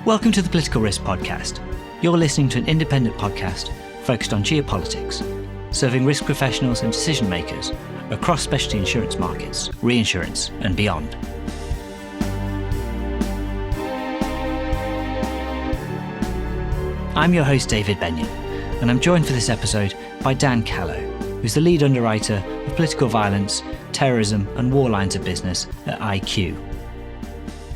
Welcome to the Political Risk Podcast. You're listening to an independent podcast focused on geopolitics, serving risk professionals and decision makers across specialty insurance markets, reinsurance, and beyond. I'm your host, David Benyon, and I'm joined for this episode by Dan Callow, who's the lead underwriter of political violence, terrorism, and war lines of business at IQUW.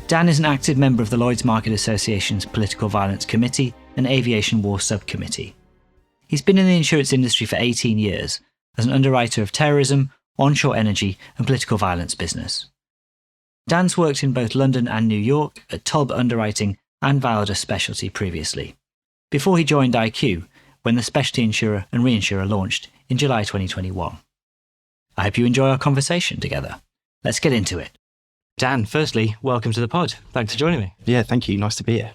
Dan is an active member of the Lloyd's Market Association's Political Violence Committee and Aviation War Subcommittee. He's been in the insurance industry for 18 years as an underwriter of terrorism, onshore energy, and political violence business. Dan's worked in both London and New York at Talbot Underwriting and Validus Specialty previously, before he joined IQUW when the specialty insurer and reinsurer launched in July 2021. I hope you enjoy our conversation together. Let's get into it. Dan, firstly, welcome to the pod. Thanks for joining me. Yeah, thank you. Nice to be here.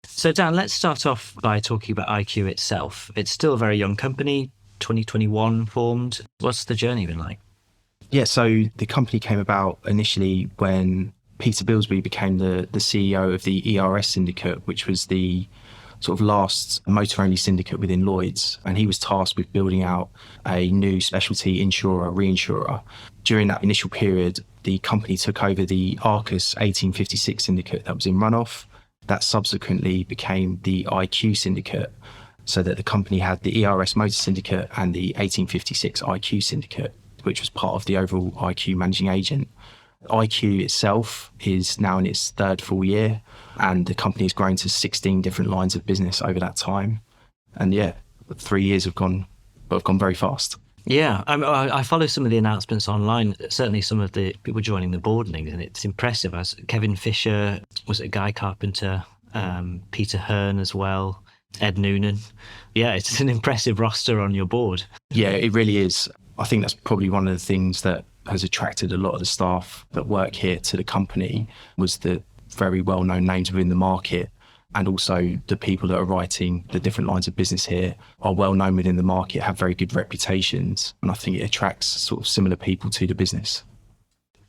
So Dan, let's start off by talking about IQUW itself. It's still a very young company, 2021 formed. What's the journey been like? Yeah, so the company came about initially when Peter Bilsby became the CEO of the ERS syndicate, which was the sort of last motor-only syndicate within Lloyd's. And he was tasked with building out a new specialty insurer, reinsurer. During that initial period, the company took over the Arcus 1856 syndicate that was in runoff. That subsequently became the IQUW syndicate, so that the company had the ERS motor syndicate and the 1856 IQUW syndicate, which was part of the overall IQUW managing agent. IQUW itself is now in its third full year, and the company has grown to 16 different lines of business over that time. And yeah, 3 years have gone very fast. Yeah, I follow some of the announcements online, certainly some of the people joining the board and things, and it's impressive. As Kevin Fisher, was it Guy Carpenter, Peter Hearn as well, Ed Noonan. Yeah, it's an impressive roster on your board. Yeah, it really is. I think that's probably one of the things that has attracted a lot of the staff that work here to the company, was the very well-known names within the market. And also the people that are writing the different lines of business here are well known within the market, have very good reputations. And I think it attracts sort of similar people to the business.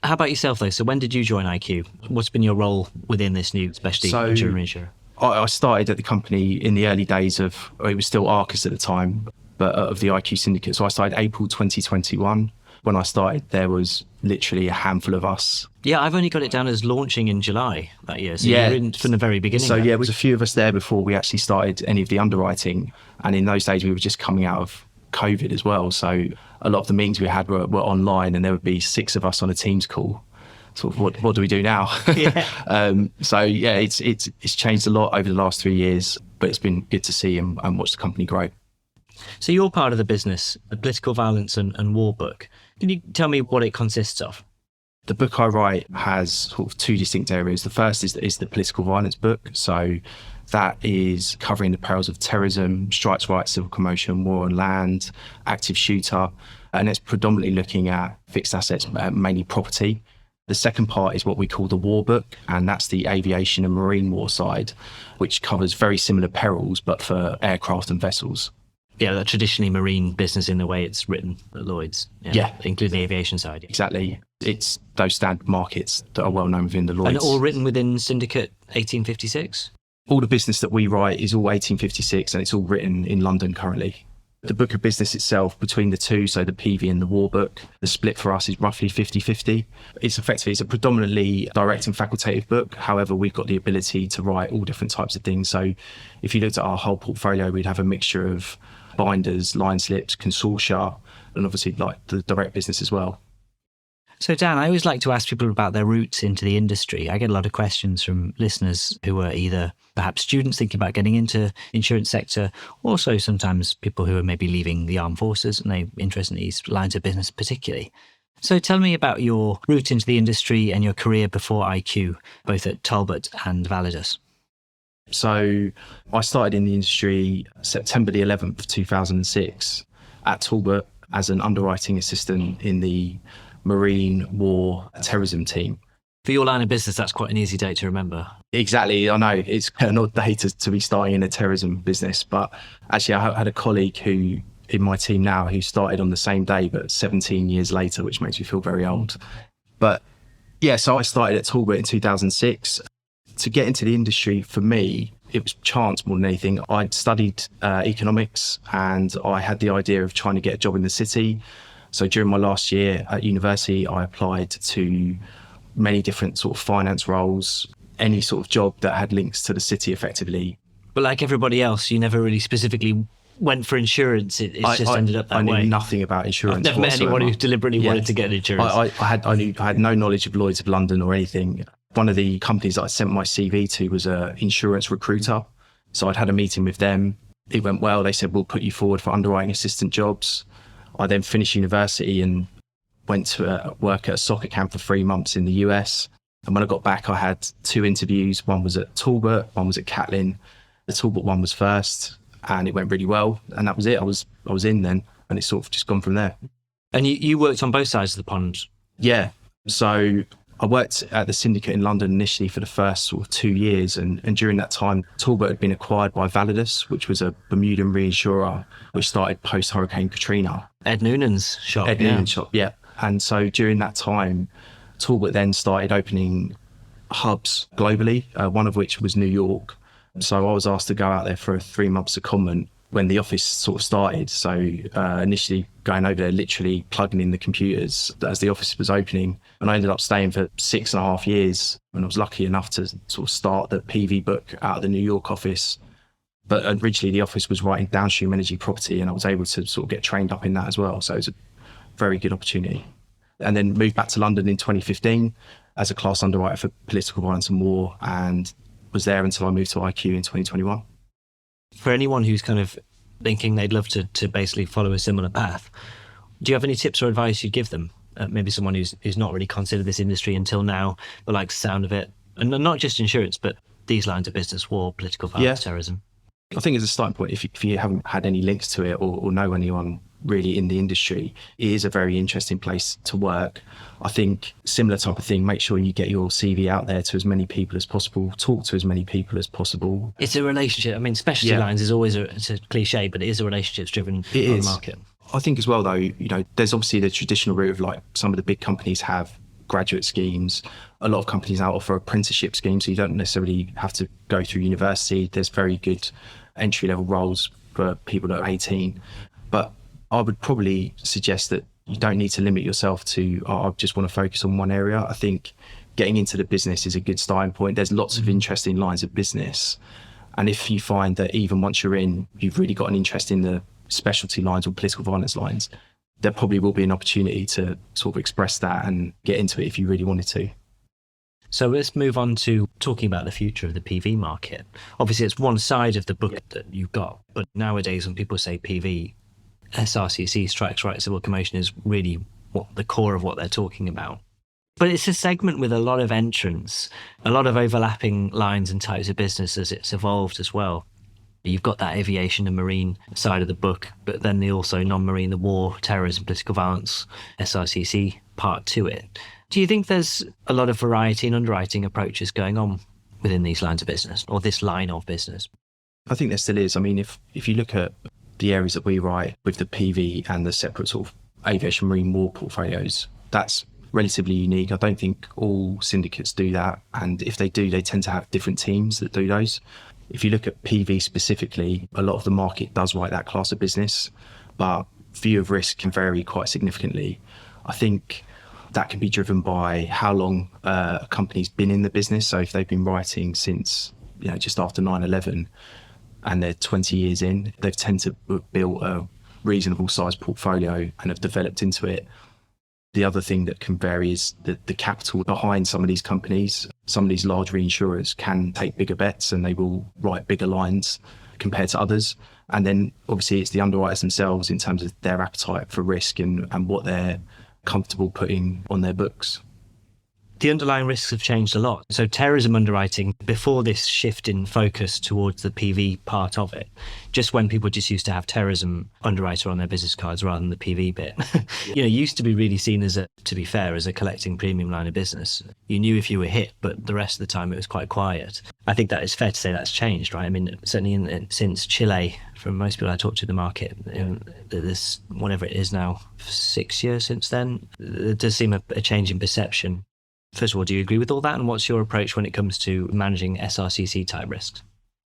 How about yourself though? So when did you join IQUW? What's been your role within this new specialty insurer? I started at the company in the early days of, it was still Arcus at the time, but of the IQUW syndicate. So I started April 2021. When I started, there was literally a handful of us. Yeah, I've only got it down as launching in July that year. So you were in from the very beginning. So yeah, it was a few of us there before we actually started any of the underwriting. And in those days, we were just coming out of COVID as well. So a lot of the meetings we had were online, and there would be 6 of us on a Teams call. Sort of, what do we do now? Yeah. So yeah, it's changed a lot over the last 3 years, but it's been good to see and watch the company grow. So you're part of the business, the political violence and war book. Can you tell me what it consists of? The book I write has sort of 2 distinct areas. The first is the political violence book. So that is covering the perils of terrorism, strikes rights, civil commotion, war on land, active shooter. And it's predominantly looking at fixed assets, mainly property. The second part is what we call the war book, and that's the aviation and marine war side, which covers very similar perils, but for aircraft and vessels. Yeah, that traditionally marine business in the way it's written at Lloyd's. Yeah. Including the aviation side. Exactly. It's those standard markets that are well known within the Lloyd's. And all written within Syndicate 1856? All the business that we write is all 1856, and it's all written in London currently. The book of business itself, between the two, so the PV and the war book, the split for us is roughly 50-50. It's a predominantly direct and facultative book. However, we've got the ability to write all different types of things. So if you looked at our whole portfolio, we'd have a mixture of binders, line slips, consortia, and obviously like the direct business as well. So Dan, I always like to ask people about their routes into the industry. I get a lot of questions from listeners who are either perhaps students thinking about getting into insurance sector, also sometimes people who are maybe leaving the armed forces and they're interested in these lines of business particularly. So tell me about your route into the industry and your career before IQUW, both at Talbot and Validus. So I started in the industry September the 11th of 2006 at Talbot as an underwriting assistant in the marine war terrorism team. For your line of business, that's quite an easy date to remember. Exactly. I know it's an odd day to be starting in a terrorism business, but actually I had a colleague who in my team now who started on the same day, but 17 years later, which makes me feel very old. But yeah, so I started at Talbot in 2006. To get into the industry, for me, it was chance more than anything. I'd studied economics and I had the idea of trying to get a job in the city. So during my last year at university, I applied to many different sort of finance roles, any sort of job that had links to the city effectively. But like everybody else, you never really specifically went for insurance. It's just ended up that way. I knew nothing about insurance. I've never met anyone who deliberately wanted to get insurance. I had no knowledge of Lloyd's of London or anything. One of the companies that I sent my CV to was an insurance recruiter. So I'd had a meeting with them. It went well. They said, we'll put you forward for underwriting assistant jobs. I then finished university and went to work at a soccer camp for 3 months in the US. And when I got back, I had 2 interviews. One was at Talbot, one was at Catlin. The Talbot one was first and it went really well. And that was it. I was in then, and it's sort of just gone from there. And you worked on both sides of the pond? Yeah. So I worked at the syndicate in London initially for the first sort of 2 years. And during that time, Talbot had been acquired by Validus, which was a Bermudan reinsurer, which started post-Hurricane Katrina. Ed Noonan's shop. Noonan's shop, yeah. And so during that time, Talbot then started opening hubs globally, one of which was New York. So I was asked to go out there for a 3-month secondment when the office sort of started. So initially going over there, literally plugging in the computers as the office was opening. And I ended up staying for 6.5 years. And I was lucky enough to sort of start the PV book out of the New York office. But originally the office was writing downstream energy property, and I was able to sort of get trained up in that as well. So it was a very good opportunity. And then moved back to London in 2015 as a class underwriter for political violence and war, and was there until I moved to IQ in 2021. For anyone who's kind of thinking they'd love to basically follow a similar path, do you have any tips or advice you'd give them? Maybe someone who's not really considered this industry until now, but likes the sound of it. And not just insurance, but these lines of business, war, political violence, terrorism. I think as a starting point, if you haven't had any links to it or know anyone really in the industry, it is a very interesting place to work. I think similar type of thing, make sure you get your CV out there to as many people as possible, talk to as many people as possible. It's a relationship. I mean, specialty lines is always it's a cliche, but it is a relationships driven market. I think as well, though, there's obviously the traditional route of like some of the big companies have graduate schemes. A lot of companies now offer apprenticeship schemes, so you don't necessarily have to go through university. There's very good entry-level roles for people that are 18. But I would probably suggest that you don't need to limit yourself to, I just want to focus on one area. I think getting into the business is a good starting point. There's lots of interesting lines of business. And if you find that even once you're in, you've really got an interest in the specialty lines or political violence lines, there probably will be an opportunity to sort of express that and get into it if you really wanted to. So let's move on to talking about the future of the PV market. Obviously, it's one side of the book that you've got, but nowadays when people say PV, SRCC, strikes, right, civil commotion, is really the core of what they're talking about. But it's a segment with a lot of entrants, a lot of overlapping lines and types of business as it's evolved as well. You've got that aviation and marine side of the book, but then the also non-marine, the war, terrorism, political violence, SRCC part to it. Do you think there's a lot of variety in underwriting approaches going on within these lines of business, or this line of business? I think there still is. I mean, if you look at the areas that we write with the PV and the separate sort of aviation, marine, war portfolios, that's relatively unique. I don't think all syndicates do that. And if they do, they tend to have different teams that do those. If you look at PV specifically, a lot of the market does write that class of business, but view of risk can vary quite significantly. I think that can be driven by how long a company's been in the business. So if they've been writing since just after 9/11 and they're 20 years in, they've tended to build a reasonable sized portfolio and have developed into it. The other thing that can vary is the capital behind some of these companies. Some of these large reinsurers can take bigger bets and they will write bigger lines compared to others. And then obviously it's the underwriters themselves in terms of their appetite for risk and what they're comfortable putting on their books. The underlying risks have changed a lot. So terrorism underwriting, before this shift in focus towards the PV part of it, just when people just used to have terrorism underwriter on their business cards rather than the PV bit, used to be really seen as to be fair, as a collecting premium line of business. You knew if you were hit, but the rest of the time it was quite quiet. I think that is fair to say that's changed, right? I mean, certainly since Chile, from most people I talk to in the market, there's whatever it is now, 6 years since then, there does seem a change in perception. First of all, do you agree with all that? And what's your approach when it comes to managing SRCC type risks?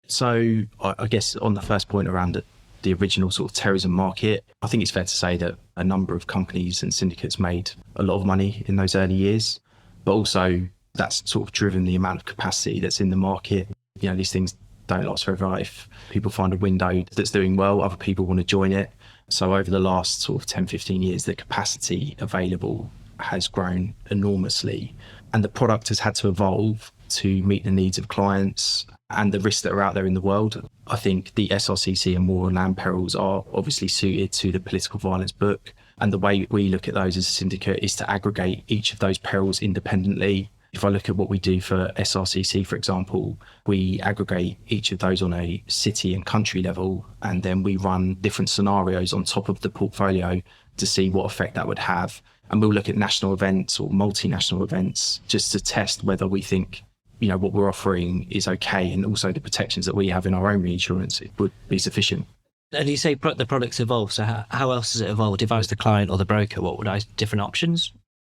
So I guess on the first point around the original sort of terrorism market, I think it's fair to say that a number of companies and syndicates made a lot of money in those early years, but also that's sort of driven the amount of capacity that's in the market. You know, these things don't last forever. If people find a window that's doing well, other people want to join it. So over the last sort of 10, 15 years, the capacity available has grown enormously, and the product has had to evolve to meet the needs of clients and the risks that are out there in the world. I think the SRCC and war and land perils are obviously suited to the political violence book. And the way we look at those as a syndicate is to aggregate each of those perils independently. If I look at what we do for SRCC, for example, we aggregate each of those on a city and country level, and then we run different scenarios on top of the portfolio to see what effect that would have. And we'll look at national events or multinational events just to test whether we think, you know, what we're offering is okay, and also the protections that we have in our own reinsurance would be sufficient. And you say the product's evolved, so how else has it evolved? If I was the client or the broker, what would I, different options?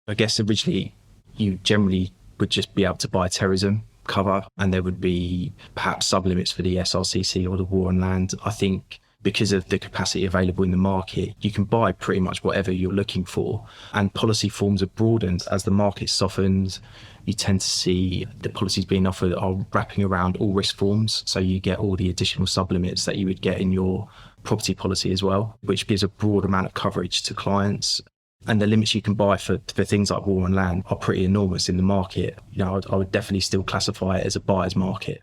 I guess originally you generally would just be able to buy terrorism cover, and there would be perhaps sublimits for the SRCC or the war on land. I think because of the capacity available in the market, you can buy pretty much whatever you're looking for, and policy forms have broadened as the market softens. You tend to see the policies being offered are wrapping around all risk forms, so you get all the additional sublimits that you would get in your property policy as well, which gives a broad amount of coverage to clients. And the limits you can buy for things like war on land are pretty enormous in the market. You know, I would definitely still classify it as a buyer's market.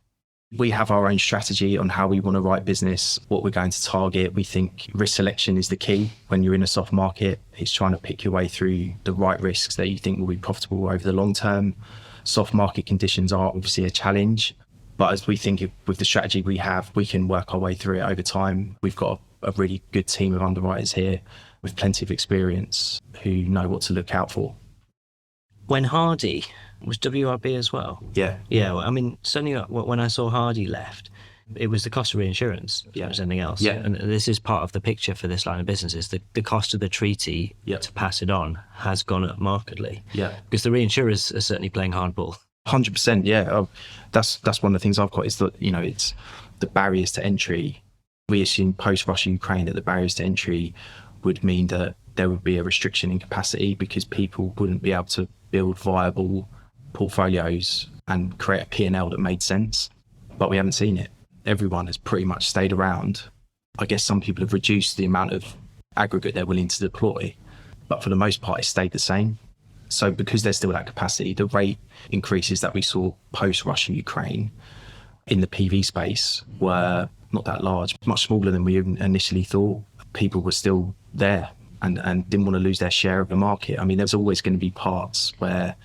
We have our own strategy on how we want to write business, what we're going to target. We think risk selection is the key when you're in a soft market. It's trying to pick your way through the right risks that you think will be profitable over the long term. Soft market conditions are obviously a challenge, but as we think with the strategy we have, we can work our way through it over time. We've got a really good team of underwriters here with plenty of experience who know what to look out for. When Hardy was WRB as well. Yeah. Yeah. Well, I mean, certainly when I saw Hardy left, it was the cost of reinsurance. Yeah. It was anything else. Yeah. And this is part of the picture for this line of business is the cost of the treaty to pass it on has gone up markedly. Yeah. Because the reinsurers are certainly playing hardball. 100%. Yeah. That's one of the things I've got is that, you know, it's the barriers to entry. We assume post-Russia Ukraine that the barriers to entry would mean that there would be a restriction in capacity because people wouldn't be able to build viable portfolios and create a P&L that made sense. But we haven't seen it. Everyone has pretty much stayed around. I guess some people have reduced the amount of aggregate they're willing to deploy, but for the most part, it's stayed the same. So because there's still that capacity, the rate increases that we saw post-Russia Ukraine in the PV space were not that large, much smaller than we initially thought. People were still there and didn't want to lose their share of the market. I mean, there's always going to be parts where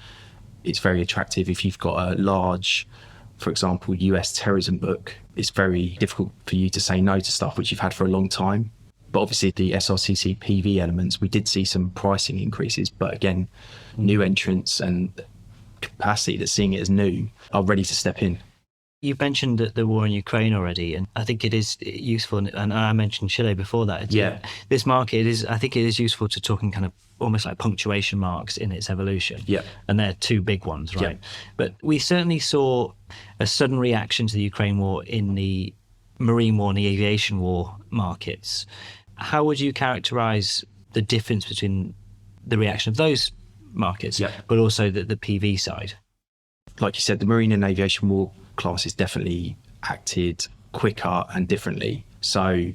it's very attractive. If you've got a large, for example, US terrorism book, it's very difficult for you to say no to stuff which you've had for a long time. But obviously the SRCC PV elements, we did see some pricing increases, but again, new entrants and capacity that's seeing it as new are ready to step in. You mentioned the war in Ukraine already, and I think it is useful, and I mentioned Chile before that. This market I think it is useful to talk in kind of almost like punctuation marks in its evolution. Yeah. And they're two big ones, right? Yeah. But we certainly saw a sudden reaction to the Ukraine war in the marine war and the aviation war markets. How would you characterize the difference between the reaction of those markets, but also the PV side? Like you said, the marine and aviation war classes definitely acted quicker and differently. So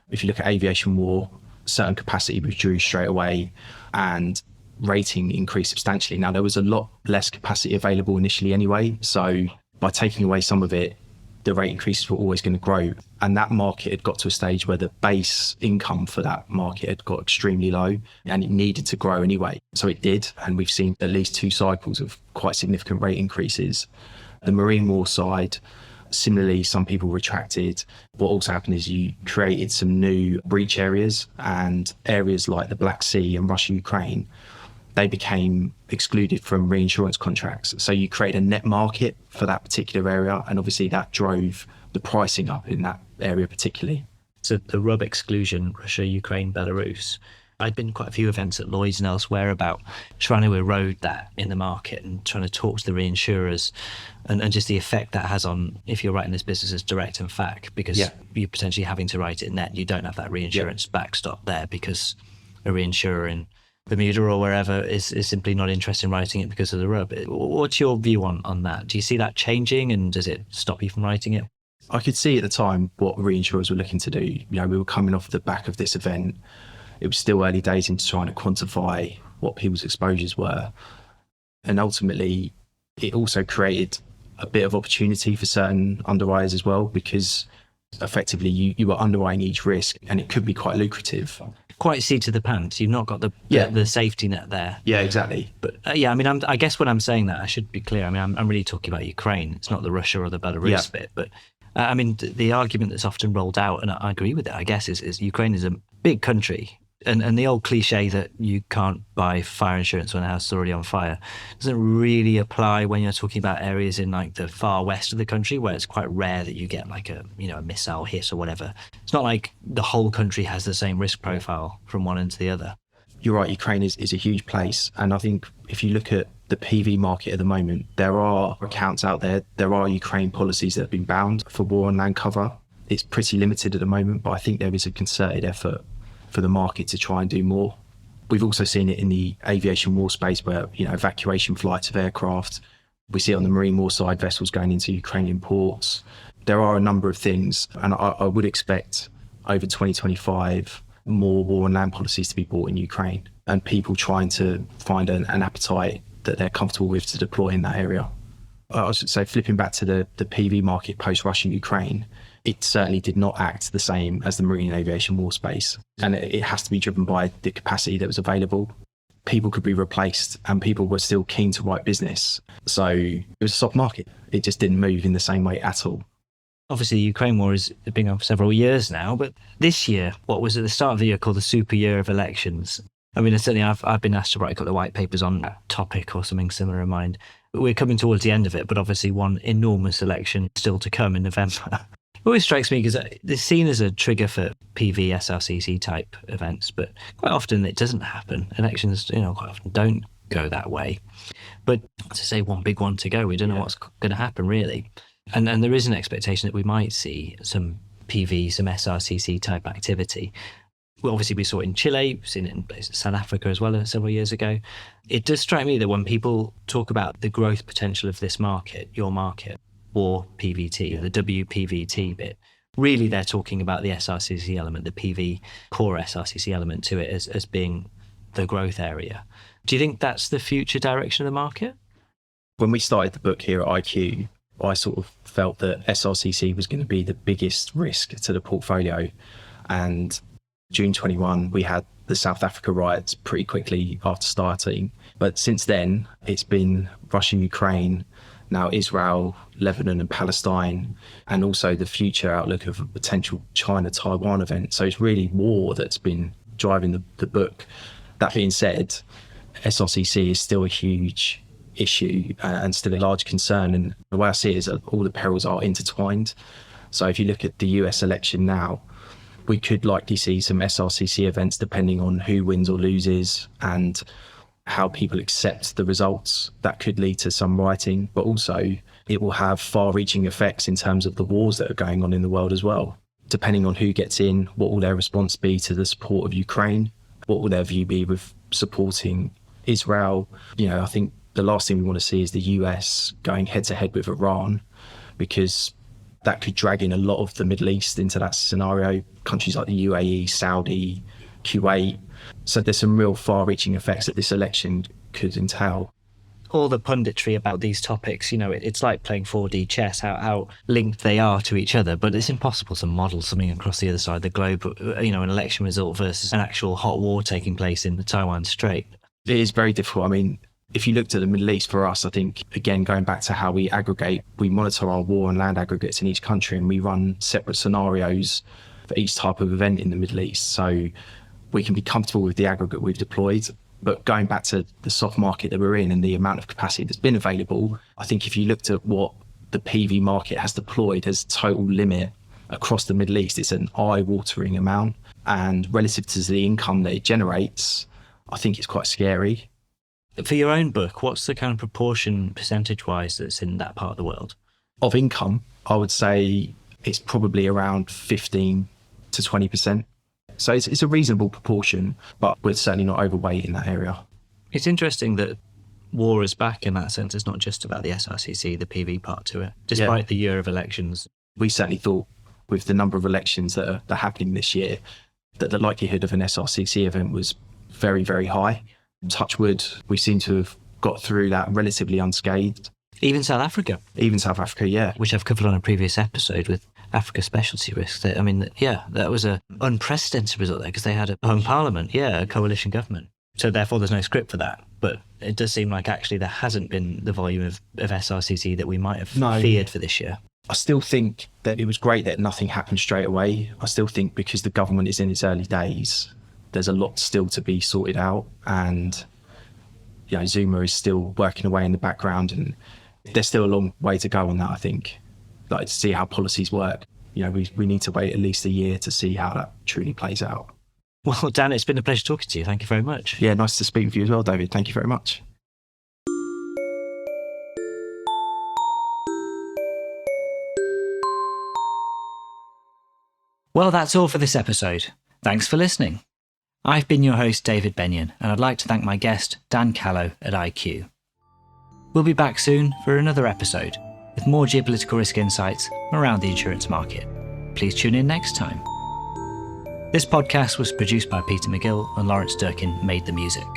if you look at aviation war, certain capacity withdrew straight away and rating increased substantially. Now, there was a lot less capacity available initially anyway. So by taking away some of it, the rate increases were always going to grow. And that market had got to a stage where the base income for that market had got extremely low and it needed to grow anyway. So it did. And we've seen at least 2 cycles of quite significant rate increases. The marine war side, similarly, some people retracted. What also happened is you created some new breach areas, and areas like the Black Sea and Russia, Ukraine, they became excluded from reinsurance contracts. So you create a net market for that particular area, and obviously that drove the pricing up in that area particularly. So the RUB exclusion, Russia, Ukraine, Belarus, I'd been quite a few events at Lloyd's and elsewhere about trying to erode that in the market and trying to talk to the reinsurers and just the effect that has on, if you're writing this business as direct and fac, because you're potentially having to write it net. You don't have that reinsurance backstop there because a reinsurer in Bermuda or wherever is simply not interested in writing it because of the rub. What's your view on that? Do you see that changing, and does it stop you from writing it? I could see at the time what reinsurers were looking to do. We were coming off the back of this event. It was still early days into trying to quantify what people's exposures were. And ultimately, it also created a bit of opportunity for certain underwriters as well, because effectively you were underwriting each risk and it could be quite lucrative. Quite seat to the pants. You've not got the safety net there. Yeah, exactly. But I guess when I'm saying that, I should be clear. I'm really talking about Ukraine. It's not the Russia or the Belarus bit. But the argument that's often rolled out, and I agree with it, I guess, is Ukraine is a big country. And the old cliche that you can't buy fire insurance when a house is already on fire doesn't really apply when you're talking about areas in like the far west of the country, where it's quite rare that you get like a missile hit or whatever. It's not like the whole country has the same risk profile from one end to the other. You're right, Ukraine is a huge place. And I think if you look at the PV market at the moment, there are accounts out there. There are Ukraine policies that have been bound for war on land cover. It's pretty limited at the moment, but I think there is a concerted effort for the market to try and do more. We've also seen it in the aviation war space where, evacuation flights of aircraft. We see it on the marine war side, vessels going into Ukrainian ports. There are a number of things, and I would expect over 2025 more war on land policies to be bought in Ukraine and people trying to find an appetite that they're comfortable with to deploy in that area. I should say, flipping back to the PV market post-Russia Ukraine, it certainly did not act the same as the marine and aviation war space. And it has to be driven by the capacity that was available. People could be replaced and people were still keen to write business. So it was a soft market. It just didn't move in the same way at all. Obviously, the Ukraine war has been on for several years now, but this year, what was at the start of the year called the super year of elections. Certainly I've been asked to write a couple of white papers on that topic or something similar in mind. We're coming towards the end of it, but obviously one enormous election still to come in November. It always strikes me because it's seen as a trigger for PV, SRCC type events, but quite often it doesn't happen. Elections, quite often don't go that way. But to say one big one to go, we don't know what's going to happen really. And there is an expectation that we might see some PV, some SRCC type activity. Well, obviously we saw it in Chile, we've seen it in South Africa as well several years ago. It does strike me that when people talk about the growth potential of this market, your market, or PVT, the WPVT bit, really they're talking about the SRCC element, the PV core SRCC element to it as being the growth area. Do you think that's the future direction of the market? When we started the book here at IQ, I sort of felt that SRCC was going to be the biggest risk to the portfolio. And June 21, we had the South Africa riots pretty quickly after starting. But since then, it's been Russia, Ukraine, now Israel, Lebanon and Palestine, and also the future outlook of a potential China-Taiwan event. So it's really war that's been driving the book. That being said, SRCC is still a huge issue and still a large concern. And the way I see it is that all the perils are intertwined. So if you look at the US election now, we could likely see some SRCC events depending on who wins or loses and how people accept the results. That could lead to some writing, but also it will have far-reaching effects in terms of the wars that are going on in the world as well. Depending on who gets in, what will their response be to the support of Ukraine? What will their view be with supporting Israel? I think the last thing we want to see is the US going head-to-head with Iran, because that could drag in a lot of the Middle East into that scenario. Countries like the UAE, Saudi, Kuwait. So there's some real far-reaching effects that this election could entail. All the punditry about these topics, it's like playing 4D chess, how linked they are to each other, but it's impossible to model something across the other side of the globe, an election result versus an actual hot war taking place in the Taiwan Strait. It is very difficult. If you looked at the Middle East for us, I think, again, going back to how we aggregate, we monitor our war and land aggregates in each country and we run separate scenarios for each type of event in the Middle East. So we can be comfortable with the aggregate we've deployed. But going back to the soft market that we're in and the amount of capacity that's been available, I think if you looked at what the PV market has deployed as total limit across the Middle East, it's an eye-watering amount. and relative to the income that it generates, I think it's quite scary. For your own book, what's the kind of proportion percentage-wise that's in that part of the world? Of income, I would say it's probably around 15 to 20%. So it's a reasonable proportion, but we're certainly not overweight in that area. It's interesting that war is back in that sense. It's not just about the SRCC, the PV part to it, despite the year of elections. We certainly thought with the number of elections that are happening this year, that the likelihood of an SRCC event was very, very high. Touch wood, we seem to have got through that relatively unscathed. Even South Africa. Even South Africa, yeah. Which I've covered on a previous episode with Africa specialty risks. I mean, that was an unprecedented result there because they had a hung parliament, a coalition government. So therefore there's no script for that. But it does seem like actually there hasn't been the volume of SRCC that we might have feared for this year. I still think that it was great that nothing happened straight away. I still think because the government is in its early days, there's a lot still to be sorted out. And Zuma is still working away in the background, and there's still a long way to go on that, I think. Like, to see how policies work. We need to wait at least a year to see how that truly plays out. Well, Dan, it's been a pleasure talking to you. Thank you very much. Yeah, nice to speak with you as well, David. Thank you very much. Well, that's all for this episode. Thanks for listening. I've been your host, David Benyon, and I'd like to thank my guest, Dan Callow at IQ. We'll be back soon for another episode with more geopolitical risk insights around the insurance market. Please tune in next time. This podcast was produced by Peter McGill, and Lawrence Durkin made the music.